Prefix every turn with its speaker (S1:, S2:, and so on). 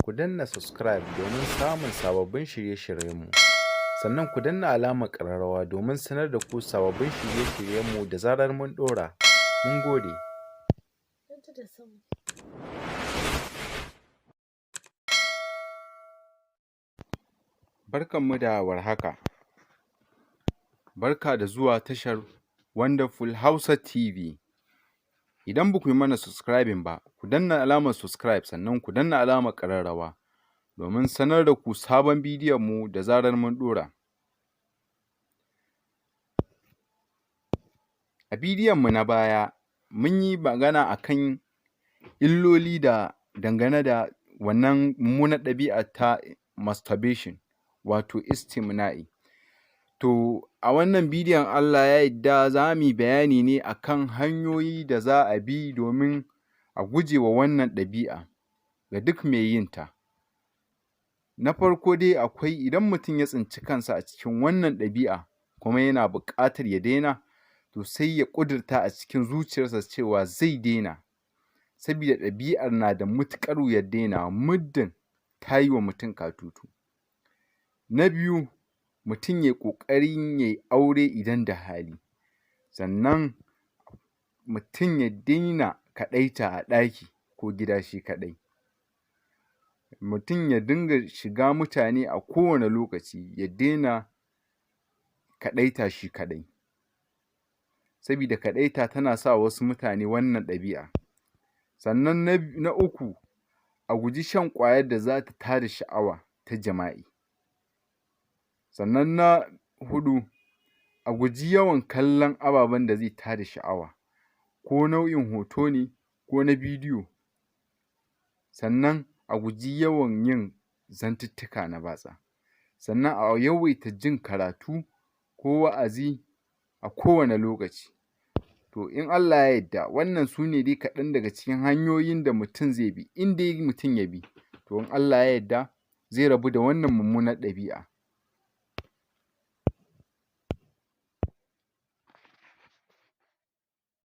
S1: ku danna subscribe domin samun sababbin shirye-shiryenmu. Sannan ku danna alamar ƙararrawa domin sanar da ku sababbin shirye-shiryenmu da zarar mun ɗora. Mun gode. Barkanmu da warhaka. Barka da zuwa tashar Wonderful Hausa TV. Idan ba ku yi mana subscribing ba, ku danna alamar subscribe sannan ku danna alamar ƙararrawa domin sanar da ku sabon bidiyonmu da zarar mun ɗora. A bidiyonmu na baya, mun yi magana a kan illoli da dangane da wannan mummunar ɗabi'a ta masturbation, wato istimna'i. To, a wannan bidiyon Allah ya yadda za mu yi bayani ne a kan hanyoyi da za a bi domin a guje wa wannan ɗabi'a ga duk mai yin ta. Na farko dai akwai idan mutum ya tsinci kansa a cikin wannan ɗabi'a kuma yana buƙatar ya daina, to sai ya ƙudurta a cikin zuciyarsa cewa zai daina, sabida ɗabi'ar na da matuƙar wuyar dainawa muddin ta yi wa mutum katutu. Na biyu, mutum ya yi ƙoƙarin ya yi aure idan da hali. Sannan mutum ya daina kaɗaita a ɗaki ko gida shi kaɗai. Mutum ya dinga shiga mutane a kowane lokaci, ya daina kaɗaita shi kaɗai, sabida kaɗaita tana sa wasu mutane wannan ɗabi'a. Sannan na uku, a guji shan ƙwayar da za ta tada sha'awa ta jima'i. Sannan na huɗu, a guji yawan kallon ababen da zai tada sha'awa, ko nau'in hoto ne ko na bidiyo. Sannan a guji yawan yin zantuttuka na batsa. Sannan a yawaita jin karatu ko wa'azi a kowane lokaci. To, in Allah ya yadda, wannan su ne dai kaɗan daga cikin hanyoyin da mutum zai bi. In dai mutum ya bi, to in Allah ya yadda zai rabu da wannan mummunar ɗabi'a.